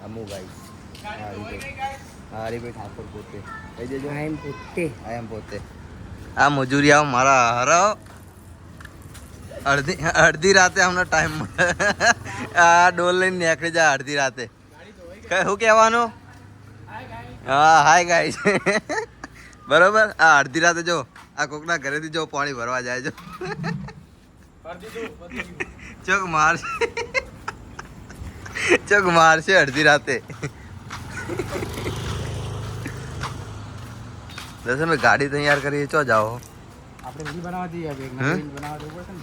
અમુ guys Haribhai Thakor પોતે કહી દેજો આઈ એમ પોતે આ મજૂરી આવ મારા હરાવ અડધી રાતે અમને ટાઈમ મળે આ ડોલ લઈને નીકળી જાય અડધી રાતે શું કહેવાનું હા હાય ગાઈસ બરોબર આ અડધી રાતે જો આ કોકના ઘરેથી જો પાણી ભરવા જાય જો ચોક મારશે અડધી રાતે દર્શન ભાઈ ગાડી તૈયાર કરી ચો જાઓ આપણે રીલ બનાવવા જઈએ રીલ બનાવવા જવું પડશે ને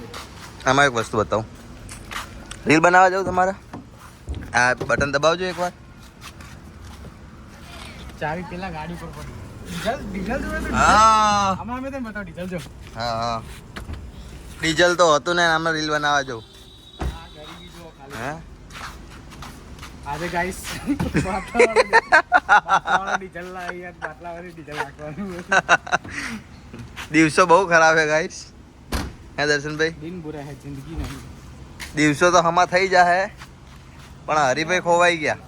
આમાં એક વસ્તુ બતાવું રીલ બનાવવા જાવ તમારે આ બટન દબાવજો એકવાર ચાવી પેલા ગાડી પર પડી ડીઝલ જોવે હા આમાં અમે તને બતાવ ડીઝલ જો હા ડીઝલ તો હતું ને આમાં રીલ બનાવવા જાવ હા ગરીબી જો ખાલી હે આજે ગાઈસ બાટલા ડીઝલ લાવી યાર બાટલા વાળી ડીઝલ નાખવાનું દિવસો બહુ ખરાબ હે ગાઈસ હે દર્શનભાઈ દિન બુરા હે જિંદગી નહીં દિવસો તો હમા થઈ જાય પણ હરીભાઈ ખોવાઈ ગયા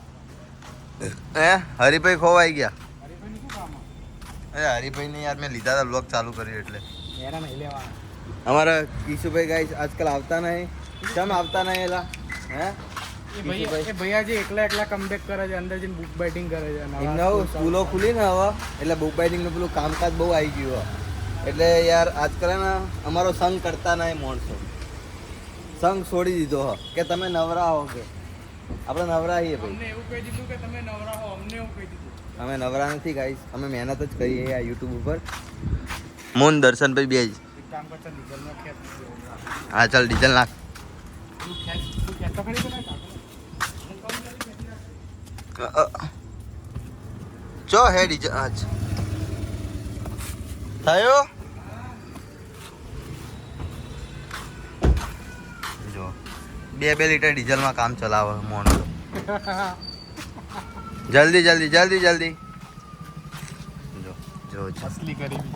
હે હરીભાઈ ખોવાઈ ગયા હરીભાઈ શું કામ હરીભાઈ ને યાર મેં લીધા હતા બ્લોગ ચાલુ કર્યું એટલે હેરાન નહીં લેવાના અમારા કિશુભાઈ ગાઈસ આજકાલ આવતા નહીં કેમ આવતા નહીં એલા હે એ ભૈયા જે એકલા કમબેક કરે છે અંદર જઈને બુક બાઇટિંગ કરે છે એમને સ્કૂલો ખુલી ને હવે એટલે બુક બાઇટિંગ નું પેલું કામકાજ બહુ આવી ગયું એટલે યાર આજકાલ ને અમારો સંગ કરતા નહીં માણસો સંગ છોડી દીધો હ કે તમે નવરા હો કે આપણે નવરા છીએ ભાઈ અમને એવું કહી દીધું કે તમે નવરા હો અમને એવું કહી દીધું અમે નવરા નથી ગાઈસ અમે મહેનત જ કરીએ આ યુટ્યુબ ઉપર મોન દર્શનભાઈ બે જ એક કામ કરતા ડીઝલ નો ખેત હા ચાલ ડીઝલ નાખ તું ખેત તો ખરી બનાય ચો હે ડીઝલ આજ થયો જો 2 લીટર ડીઝલમાં કામ ચલાવે મોણો જલ્દી જો જો असली गरीबी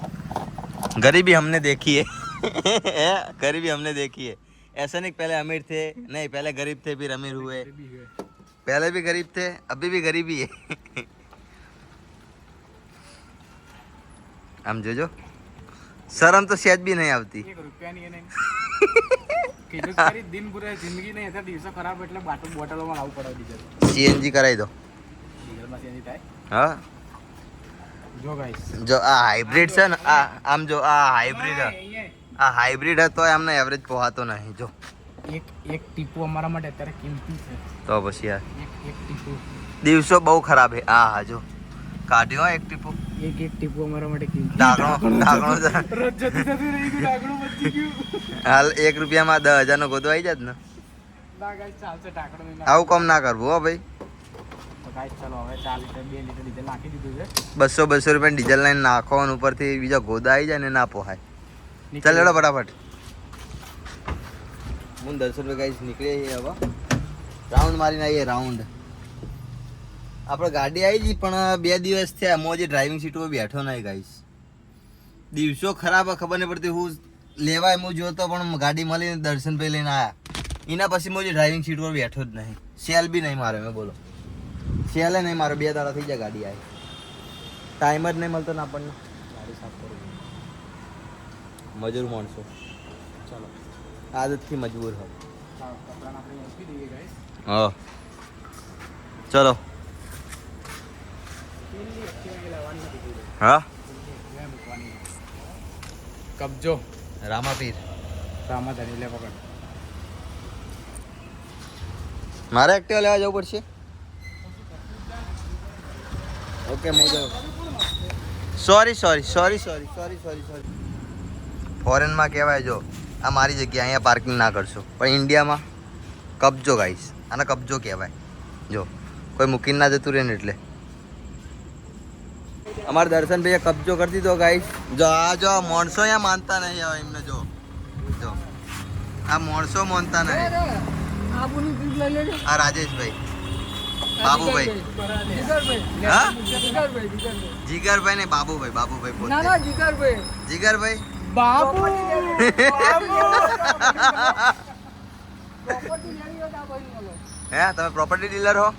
गरीबी हमने देखी है गरीबी हमने देखी है ऐसा नहीं पहले अमीर थे नहीं पहले गरीब थे फिर अमीर हुए पहले भी गरीब थे अभी भी गरीबी है આમ જોજો શરમ તો સેજ બી નહીં આવતી ₹1 ની નહીં કીધું કરી દિન પૂરે જિંદગી નહીં હતા દિવસો ખરાબ એટલે બોટલોમાં લાવવું પડે ડીઝલ સીએનજી કરાવી દો ડીઝલમાં સીએનજી થાય હા જો ગાઈસ જો આ હાઇબ્રિડ છે ને આ આમ જો આ હાઇબ્રિડ હતો એમને એવરેજ પોહાતો નહીં જો એક ટીપુ અમારા માટે અત્યારે કિંમતી છે તો પછી યાર એક ટીપુ દિવસો બહુ ખરાબ હે આ હા જો કાઢ્યો એક ટીપુ એક ટીપુ અમારા માટે કિંમતી ડાગણો રોજ જતી રહી ગયું ડાગણું બચી ગયું હાલ 1 રૂપિયામાં 10,000 નો ગોદો આવી જાત ને ના ગાઈસ ચાલશે ડાગણું નહીં આવું કામ ના કરવું હો ભાઈ તો ગાઈસ ચલો હવે 4 લીટર 2 લીટર ડીઝલ નાખી દીધું છે 200 રૂપિયા ડીઝલ લાઈન નાખો અને ઉપરથી બીજા ગોદા આવી જાય ને ના પોહાય ચાલ લેડો ફટાફટ હું 10 રૂપિયા ગાઈસ નીકળીએ છીએ હવે રાઉન્ડ મારીને આવીએ રાઉન્ડ આપણે ગાડી આવી ગઈ પણ 2 દિવસ થયા મોજી ડ્રાઇવિંગ સીટ પર બેઠો નહીં ગાઈસ દિવસો ખરાબ ખબર નહીં પડતી હું લેવાય હું જોતો પણ ગાડી મળીને દર્શનભાઈ લઈને આવ્યા એના પછી મોજી ડ્રાઇવિંગ સીટ પર બેઠો જ નહીં સેલ બી નહીં મારે મેં બોલો સેલે નહીં મારો 2 દાડા થઈ જાય ગાડી આવી ટાઈમ જ નહીં મળતો ને આપણને ગાડી સાફ કરવી મજૂર માણસો ચલો આદતથી મજબૂર હો કપડાં આપણે મૂકી દઈએ ગાઈસ હા ચલો હા કબજો રામાપીર રામાધણી લે પકડ મારે એક્ટિવા લેવા જવું પડશે ઓકે મોજો સોરી ફોરેનમાં કહેવાય જો આ મારી જગ્યા અહીંયા પાર્કિંગ ના કરશો પણ ઇન્ડિયામાં કબજો ગાઈશ આને કબજો કહેવાય જો કોઈ મૂકીને ના જતું રહે ને એટલે અમારે દર્શનભાઈએ કબજો કરી દીધો ગાઈસ જો માણસો અહીંયા માનતા નહીં હવે એમને જો આ માણસો માનતા નહીં આ રાજેશભાઈ બાબુભાઈ હા જીગરભાઈ ને બાબુભાઈ પોતે જીગરભાઈ બાબુ હે તમે પ્રોપર્ટી ડીલર હો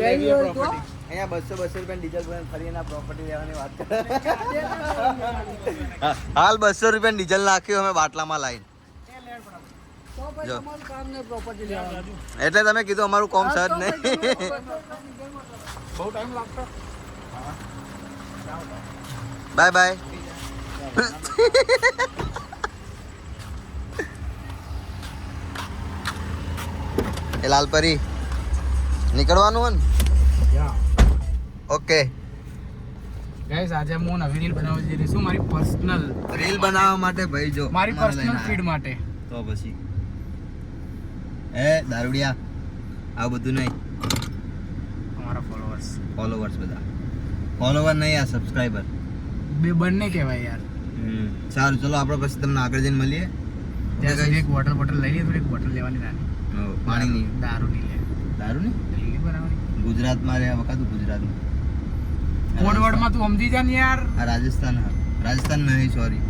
લેવી હોય તો અહીંયા 200 રૂપિયા ડીઝલ ભરીને ફરીને પ્રોપર્ટી લેવાની વાત કરે. હાલ 200 રૂપિયા ડીઝલ નાખ્યું અમે બાટલામાં લાઈન. તો ભાઈ જો. તમારું કામ ને પ્રોપર્ટી લેવાનું. એટલે તમે કીધું અમારું કોમ સર નહીં. બહુ ટાઈમ લાગતો. Bye bye. એ લાલપરી નીકળવાનું હોય ને? ઓકે. ગાઈસ આજે હું નવી રીલ બનાવવા જઈ રહી છું મારી પર્સનલ રીલ બનાવવા માટે ભાઈ જો મારી મને લઈને પર્સનલ આયા. ફીડ માટે. તો પછી દારૂડિયા આવું બધું નહીં. અમારા ફોલોઅર્સ ફોલોવર્સ બધા ફોલોવર નહીં આ સબસ્ક્રાઇબર. બે બંને કહેવાય યાર. સારું ચલો આપણે પછી તમને આગળ જઈને મળીએ. ત્યાં સુધી એક બોટલ બોટલ લઈ લઈએ, થોડી બોટલ લેવાની નાની. પાણીની દારૂ નહીં લે. દારૂ નહીં રીલ બનાવવાની. ગુજરાતમાં રહ્યા વખત ગુજરાતમાં કોડ વર્ડમાં તું સમજી જા ને યાર. આ રાજસ્થાન નહીં સોરી.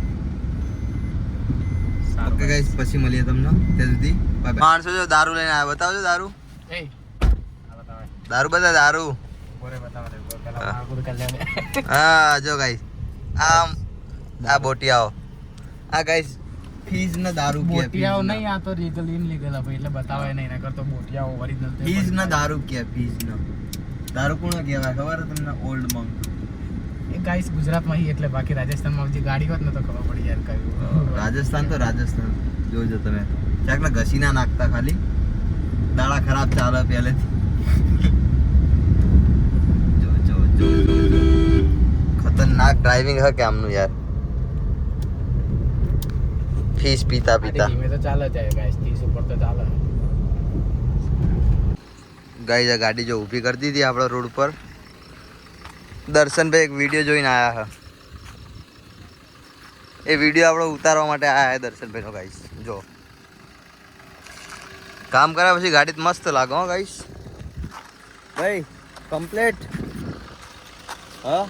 ઓકે ગાઈસ પછી મળીએ તમને ત્યાં સુધી બાય. માણસો જો દારૂ લઈને આવ્યા બતાવજો દારૂ. એ આ બતાવે. દારૂ બધા દારૂ. બોરે બતાવે દે. પેલા મારું કર લે. હા જો ગાઈસ આ બોટિયાઓ આ ગાઈસ ફીઝ ના દારૂ કે બોટિયાઓ નહીં, આ તો લીગલ ઇનલીગલ ભાઈ, એટલે બતાવે નહીં. નકર તો બોટિયાઓ ઓરિજિનલ ફીઝ ના દારૂ કે ફીઝ ના દારૂ કોણ કહેવાય ખબર છે તમને? ઓલ્ડ મંક. એ ગાઈસ ગુજરાતમાં હી એટલે, બાકી રાજસ્થાનમાં જે ગાડી હોત ને તો ખબર પડી યાર કયું. રાજસ્થાન તો રાજસ્થાન જોજો તમે ચાકલા ઘસી ના નાખતા ખાલી દાડા ખરાબ ચાલે પહેલેથી. જો જો જો જો, જો. ખતરનાક ડ્રાઇવિંગ હે કે આમનું યાર. ફીસ પીતા પીતા ધીમે તો ચાલે જાય ગાઈસ, 30 ઉપર તો ચાલે. ગાઈસ આ ગાડી જો ઊભી કરી દીધી આપણા રોડ પર. દર્શનભાઈ એક વિડીયો જોઈને આયા હે. એ વિડીયો આપણે ઉતારવા માટે આયા હે દર્શનભાઈનો. ગાઈસ જો કામ કર્યા પછી ગાડી તો મસ્ત લાગે હો ગાઈસ. ભાઈ કમ્પ્લીટ. હા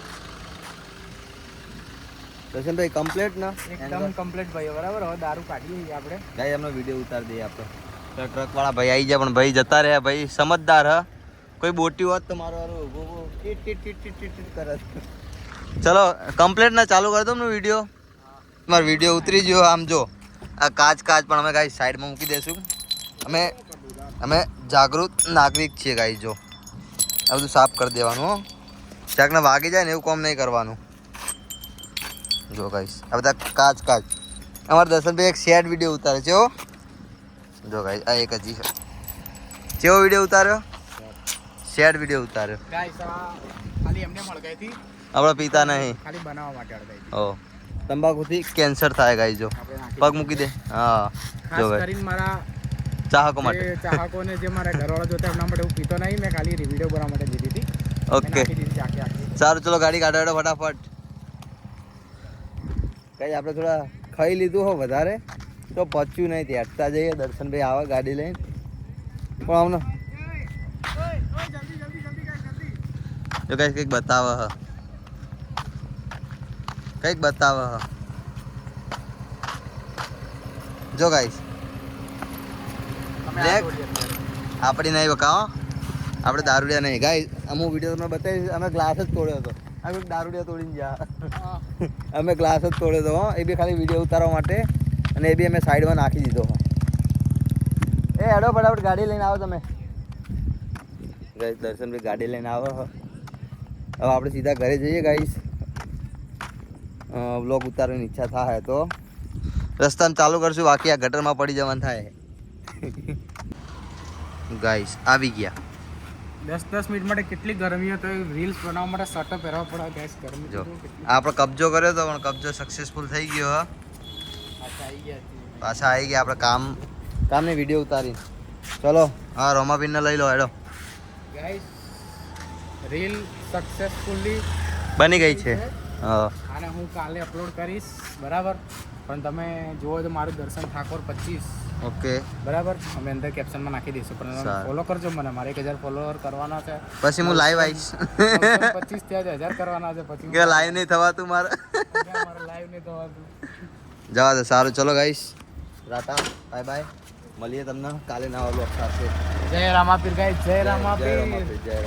દર્શનભાઈ કમ્પ્લીટ ના એકદમ કમ્પ્લીટ ભાઈ. બરાબર, હવે દારૂ કાઢીએ આપણે. ગાઈસ એમનો વિડીયો ઉતારી દઈએ આપણે. ટ્રક વાળા ભાઈ આવી જાય પણ ભાઈ જતા રહ્યા. ભાઈ સમજદાર હ. કોઈ બોટી હોત તો મારો ટીટ ટીટ ટીટ ટીટ ટીટ કરે. ચલો કમ્પ્લીટ ના ચાલુ કરી દઉં ને વિડીયો. મારો વિડીયો ઉતરી ગયો. આમ જો આ કાચ પણ અમે ગાઈસ સાઈડમાં મૂકી દઈશું. અમે જાગૃત નાગરિક છીએ ગાઈસ. જો આ બધું સાફ કરી દેવાનું હો. ચાકને વાગી જાય ને એવું કામ નહીં કરવાનું. જો ગાઈસ આ બધા કાચ અમારા દર્શનભાઈ એક શેડ વિડીયો ઉતારે છે હો. જો ગાઈસ આ એક હજી છે. કેવો વિડીયો ઉતાર્યો? શેડ વિડીયો ઉતાર્યો. ગાઈસ આ ખાલી એમને મળગાઈ હતી, આપણે પીતા નહીં. ખાલી બનાવવા માટે અડગાઈ હતી. ઓ તંબાકુથી કેન્સર થાય ગાઈસ. જો આપણે નાખી પગ મૂકી દે. હા જો ખાસ ભાઈ કરીને મારા ચાહકો માટે. જે ચાહકોને જે મારા ઘરવાળા જોતા એમના માટે હું પીતો નહીં. મેં ખાલી વિડીયો બનાવવા માટે લીધી હતી. ઓકે નાખી દીધી આખી. સારું ચલો ગાડી કાઢો ફટાફટ. કઈ આપણે થોડા ખાઈ લીધું હો વધારે તો પચ્યું નહીં. ત્યાં જઈએ દર્શનભાઈ આવે ગાડી લઈને પણ આમને જો કઈ કંઈક બતાવે હ. કંઈક બતાવે હ. જો ગાઈસ આપણી નહીં બકાવો. આપણે દારૂડિયા નહીં ગાઈસ. અમુક વિડીયો તમને બતાવીશ. અમે ગ્લાસ જ તોડ્યો હતો. આ કોઈ દારૂડિયા તોડીને ગયા. અમે ગ્લાસ જ તોડ્યો હતો. એ બી ખાલી વિડીયો ઉતારવા માટે. અને એ બી અમે સાઈડમાં નાખી દીધો. એ હેડો ફટાફટ ગાડી લઈને આવો તમે. ગાઈસ દર્શનભાઈ ગાડી લઈને આવો. હવે આપણે સીધા ઘરે જઈએ ગાઈસ. વ્લોગ ઉતારવાની ઈચ્છા થાય તો રસ્તામાં ચાલુ કરશું. બાકી આ ગટરમાં પડી જવાનું થાય. ગાઈસ આવી ગયા. 10 મિનિટ માટે કેટલી ગરમી હતો. રીલ્સ બનાવવા માટે શર્ટ પહેરવા પડે ગેસ ગરમી. જો આપણે કબજો કર્યો હતો પણ કબજો સક્સેસફુલ થઈ ગયો. હ પાછા આવી ગયા. આપણે કામની વિડીયો ઉતારી. ચલો હા રોમાબીનને લઈ લો હેડો. ગાઈસ રીલ સક્સેસફુલી બની ગઈ છે. હા અને હું કાલે અપલોડ કરીશ. બરાબર, પણ તમે જુઓ તો મારું દર્શન ઠાકોર 25. ઓકે બરાબર, અમે અંદર કેપ્શનમાં નાખી દઈશું. પણ તમે ફોલો કરજો મને. મારે 1000 ફોલોવર કરવાના છે. પછી હું લાઈવ આવીશ. 25 ત્યાં 1000 કરવાના છે. પછી કે લાઈવ નહીં થવાતું મારે. મારે લાઈવ નહીં થવાતું. જવા દો. સારું ચલો ગાઈસ રાતા બાય બાય. મળીએ તમને કાલે નવા વ્લોગ સાથે. જય રામાપીર ગાઈસ, જય રામાપીર. જય રામાપીર.